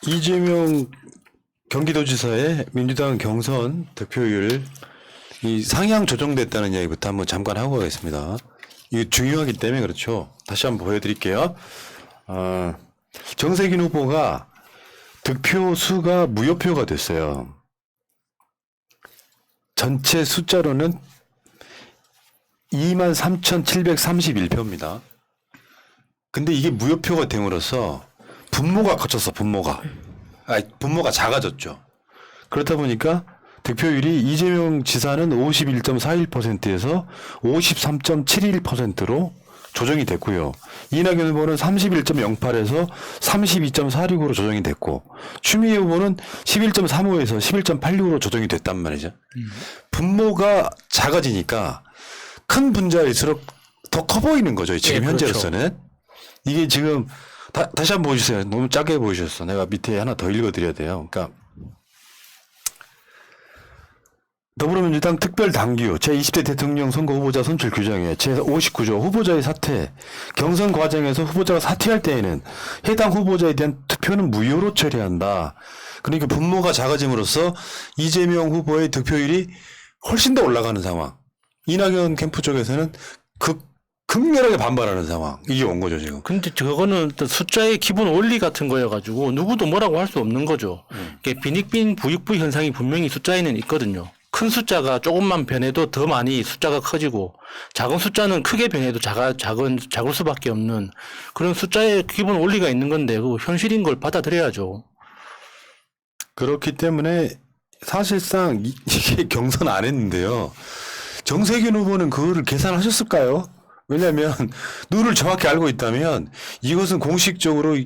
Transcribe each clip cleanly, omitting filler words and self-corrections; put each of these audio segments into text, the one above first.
이재명 경기도지사의 민주당 경선 득표율 이 상향 조정됐다는 이야기부터 한번 잠깐 하고 가겠습니다. 이게 중요하기 때문에 그렇죠. 다시 한번 보여드릴게요. 정세균 후보가 득표 수가 무효표가 됐어요. 전체 숫자로는 23,731표입니다. 근데 이게 무효표가 됨으로써 분모가 거쳤어, 분모가. 분모가 작아졌죠. 그렇다 보니까 득표율이 이재명 지사는 51.41%에서 53.71%로 조정이 됐고요. 이낙연 후보는 31.08에서 32.46으로 조정이 됐고, 추미애 후보는 11.35에서 11.86으로 조정이 됐단 말이죠. 분모가 작아지니까 큰 분자일수록 더 커 보이는 거죠. 지금 네, 현재로서는. 그렇죠. 이게 지금 다시 한번 보여주세요. 너무 작게 보이셨어. 내가 밑에 하나 더 읽어드려야 돼요. 그러니까 더불어민주당 특별당규 제20대 대통령 선거 후보자 선출 규정에 제59조 후보자의 사퇴 경선 과정에서 후보자가 사퇴할 때에는 해당 후보자에 대한 투표는 무효로 처리한다. 그러니까 분모가 작아짐으로써 이재명 후보의 득표율이 훨씬 더 올라가는 상황. 이낙연 캠프 쪽에서는 극렬하게 반발하는 상황. 이게 온 거죠, 지금. 근데 저거는 또 숫자의 기본 원리 같은 거여가지고 누구도 뭐라고 할 수 없는 거죠. 이게 빈익빈 부익부 현상이 분명히 숫자에는 있거든요. 큰 숫자가 조금만 변해도 더 많이 숫자가 커지고 작은 숫자는 크게 변해도 작을 수밖에 없는 그런 숫자의 기본 원리가 있는 건데 그 현실인 걸 받아들여야죠. 그렇기 때문에 사실상 이게 경선 안 했는데요. 정세균 후보는 그거를 계산하셨을까요? 왜냐하면 룰을 정확히 알고 있다면 이것은 공식적으로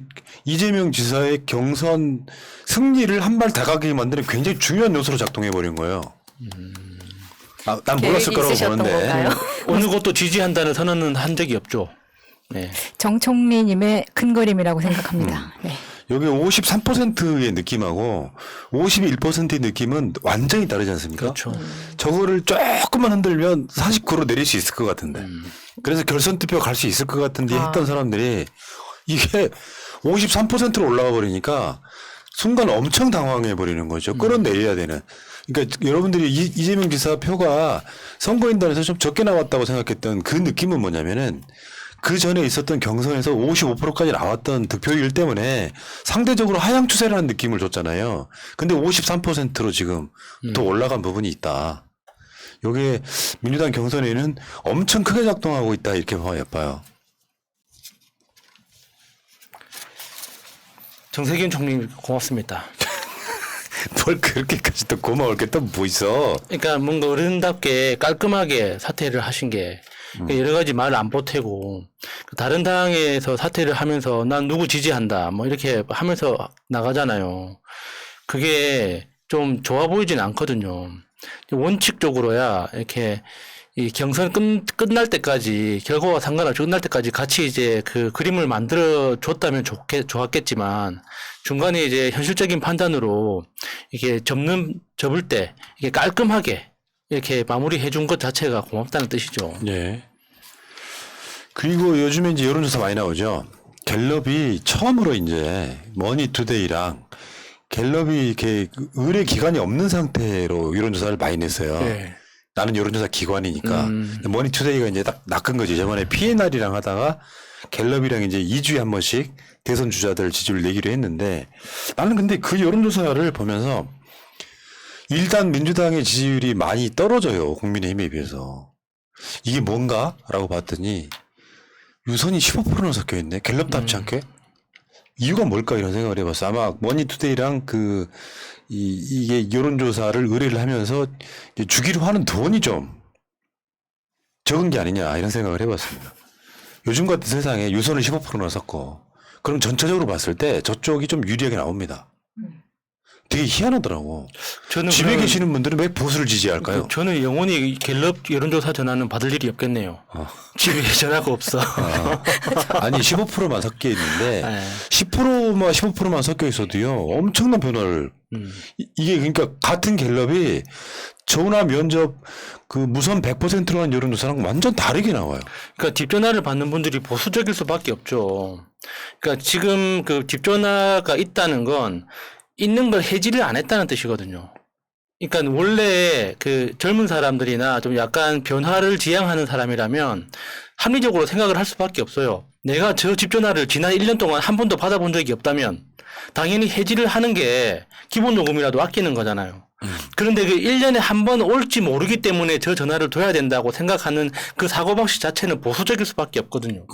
이재명 지사의 경선 승리를 한 발 다가게 만드는 굉장히 중요한 요소로 작동해버린 거예요. 난 몰랐을 거라고 보는데. 건가요? 어느 것도 지지한다는 선언은 한 적이 없죠. 네. 정총리님의 큰 그림이라고 생각합니다. 네. 여기 53%의 느낌하고 51%의 느낌은 완전히 다르지 않습니까? 그렇죠. 저거를 조금만 흔들면 49로 내릴 수 있을 것 같은데. 그래서 결선 투표 갈 수 있을 것 같은데 했던 사람들이 이게 53%로 올라가 버리니까 순간 엄청 당황해 버리는 거죠. 끌어내려야 되는. 그러니까 여러분들이 이재명 지사 표가 선거인단에서 좀 적게 나왔다고 생각했던 그 느낌은 뭐냐면은 그 전에 있었던 경선에서 55%까지 나왔던 득표율 때문에 상대적으로 하향 추세라는 느낌을 줬잖아요. 근데 53%로 지금 더 올라간 부분이 있다. 요게 민주당 경선에는 엄청 크게 작동하고 있다 이렇게 봐요. 정세균 총리 고맙습니다. 뭘 그렇게까지 또 고마울 게 또 뭐 있어. 그러니까 뭔가 어른답게 깔끔하게 사퇴를 하신 게 여러 가지 말을 안 보태고 다른 당에서 사퇴를 하면서 난 누구 지지한다 뭐 이렇게 하면서 나가잖아요. 그게 좀 좋아 보이진 않거든요. 원칙적으로야 이렇게 이 경선 끝날 때까지 결과와 상관없이 끝날 때까지 같이 이제 그 그림을 만들어 줬다면 좋았겠지만 중간에 이제 현실적인 판단으로 이게 접을 때 이게 깔끔하게 이렇게 마무리해 준 것 자체가 고맙다는 뜻이죠. 네. 그리고 요즘에 이제 여론조사 많이 나오죠. 갤럽이 처음으로 이제 머니투데이랑 갤럽이 이렇게 의뢰 기간이 없는 상태로 여론조사를 많이 냈어요. 네. 나는 여론조사 기관이니까. 머니투데이가 이제 딱 낚은 거지. 저번에 PNR이랑 하다가 갤럽이랑 이제 2주에 한 번씩 대선 주자들 지지율 내기로 했는데 나는 근데 그 여론조사를 보면서 일단 민주당의 지지율이 많이 떨어져요. 국민의힘에 비해서. 이게 뭔가? 라고 봤더니 유선이 15%나 섞여 있네. 갤럽도 합치 않게. 이유가 뭘까 이런 생각을 해봤어. 아마 머니투데이랑 이게 여론조사를 의뢰를 하면서 주기로 하는 돈이 좀 적은 게 아니냐 이런 생각을 해봤습니다. 요즘 같은 세상에 유선을 15%나 섞어. 그럼 전체적으로 봤을 때 저쪽이 좀 유리하게 나옵니다. 되게 희한하더라고. 저는 집에 그러면 계시는 분들은 왜 보수를 지지할까요? 저는 영원히 갤럽 여론조사 전화는 받을 일이 없겠네요. 집에 전화가 없어. 아니 15%만 섞여 있는데 네. 15%만 섞여 있어도요 엄청난 변화를 이게 그러니까 같은 갤럽이 전화 면접 그 무선 100%로 한 여론조사랑 완전 다르게 나와요. 그러니까 집전화를 받는 분들이 보수적일 수밖에 없죠. 그러니까 지금 그 집전화가 있다는 건 있는 걸 해지를 안 했다는 뜻이거든요. 그러니까 원래 그 젊은 사람들이나 좀 약간 변화를 지향하는 사람이라면 합리적으로 생각을 할 수밖에 없어요. 내가 저 집전화를 지난 1년 동안 한 번도 받아본 적이 없다면 당연히 해지를 하는 게 기본 요금이라도 아끼는 거잖아요. 그런데 그 1년에 한 번 올지 모르기 때문에 저 전화를 둬야 된다고 생각하는 그 사고방식 자체는 보수적일 수밖에 없거든요.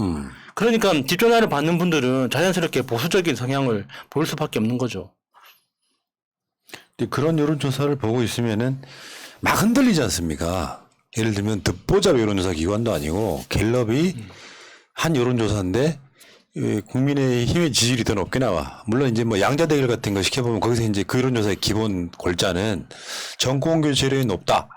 그러니까 집전화를 받는 분들은 자연스럽게 보수적인 성향을 보일 수밖에 없는 거죠. 근데 그런 여론조사를 보고 있으면은 막 흔들리지 않습니까? 예를 들면 듣보잡 여론조사 기관도 아니고 갤럽이 한 여론조사인데 국민의힘의 지지율이 더 높게 나와. 물론 이제 뭐 양자 대결 같은 거 시켜보면 거기서 이제 그 여론조사의 기본 골자는 정권 교체율이 높다.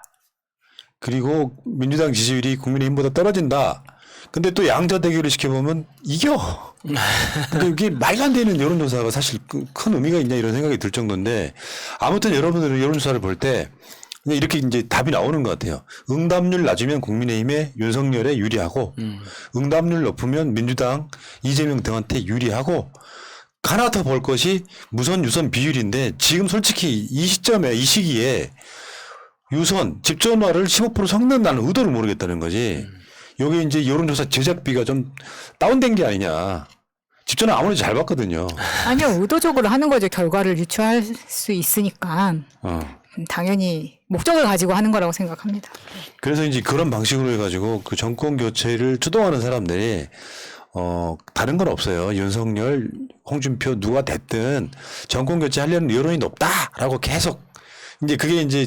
그리고 민주당 지지율이 국민의힘보다 떨어진다. 근데 또 양자 대결을 시켜보면 이겨. 그러니까 이게 말도 안 되는 여론조사가 사실 큰 의미가 있냐 이런 생각이 들 정도인데 아무튼 여러분들은 여론조사를 볼 때 그냥 이렇게 이제 답이 나오는 것 같아요. 응답률 낮으면 국민의힘에 윤석열에 유리하고 응답률 높으면 민주당 이재명 등한테 유리하고 하나 더 볼 것이 무선 유선 비율인데 지금 솔직히 이 시점에 이 시기에 유선 집전화를 15% 섞는 나는 의도를 모르겠다는 거지. 여기 이제 여론조사 제작비가 좀 다운된 게 아니냐. 집전화 아무래도 잘 봤거든요. 아니요, 의도적으로 하는 거죠. 결과를 유추할 수 있으니까. 당연히 목적을 가지고 하는 거라고 생각합니다. 그래서 이제 그런 방식으로 해가지고 그 정권 교체를 주도하는 사람들이 다른 건 없어요. 윤석열, 홍준표 누가 됐든 정권 교체하려는 여론이 높다라고 계속 이제 그게 이제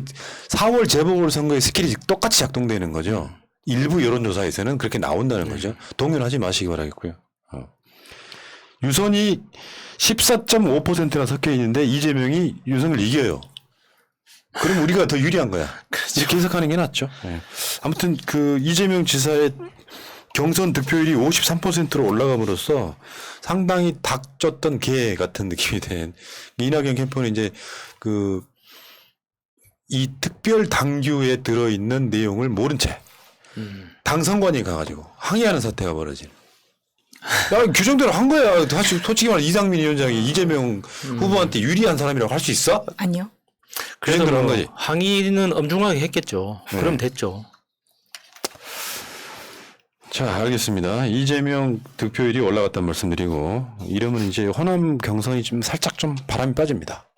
4월 재보궐선거의 스킬이 똑같이 작동되는 거죠. 일부 여론조사에서는 그렇게 나온다는 거죠. 동요하지 마시기 바라겠고요. 유선이 14.5%나 섞여 있는데 이재명이 윤석열 이겨요. 그럼 우리가 더 유리한 거야. 이렇게 해석하는 게 낫죠. 네. 아무튼 그 이재명 지사의 경선 득표율이 53%로 올라감으로써 상당히 닥쳤던 개 같은 느낌이 된 이낙연 캠프는 이제 그 이 특별 당규에 들어있는 내용을 모른 채 당선관이 가가지고 항의하는 사태가 벌어진. 야, 규정대로 한 거야. 사실 솔직히 말해 이상민 위원장이 이재명 후보한테 유리한 사람이라고 할 수 있어? 아니요. 그래서 그런 뭐 거지. 항의는 엄중하게 했겠죠. 네. 그럼 됐죠. 자, 알겠습니다. 이재명 득표율이 올라갔다는 말씀드리고 이러면 이제 호남 경선이 좀 살짝 좀 바람이 빠집니다.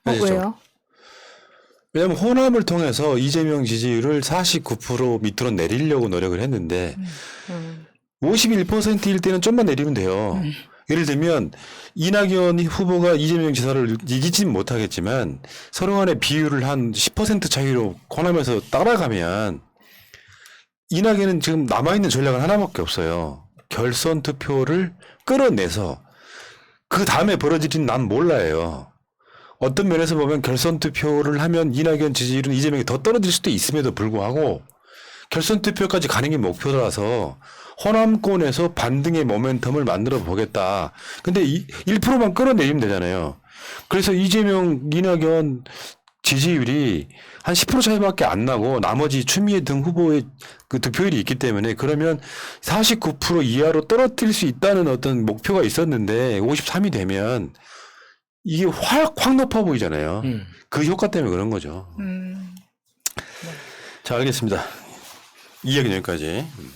아시죠? 왜요? 왜냐하면 호남을 통해서 이재명 지지율을 49% 밑으로 내리려고 노력을 했는데 51%일 때는 좀만 내리면 돼요. 예를 들면 이낙연 후보가 이재명 지사를 이기진 못하겠지만 서로 간의 비율을 한 10% 차이로 호남에서 따라가면 이낙연은 지금 남아있는 전략은 하나밖에 없어요. 결선 투표를 끌어내서 그 다음에 벌어질 일은 난 몰라요. 어떤 면에서 보면 결선 투표를 하면 이낙연 지지율은 이재명이 더 떨어질 수도 있음에도 불구하고 결선 투표까지 가는 게 목표라서 호남권에서 반등의 모멘텀을 만들어 보겠다. 근데 1%만 끌어내리면 되잖아요. 그래서 이재명, 이낙연 지지율이 한 10% 차이밖에 안 나고 나머지 추미애 등 후보의 그 득표율이 있기 때문에 그러면 49% 이하로 떨어뜨릴 수 있다는 어떤 목표가 있었는데 53이 되면 이게 확 높아 보이잖아요. 그 효과 때문에 그런 거죠. 자, 알겠습니다. 이 이야기는 여기까지.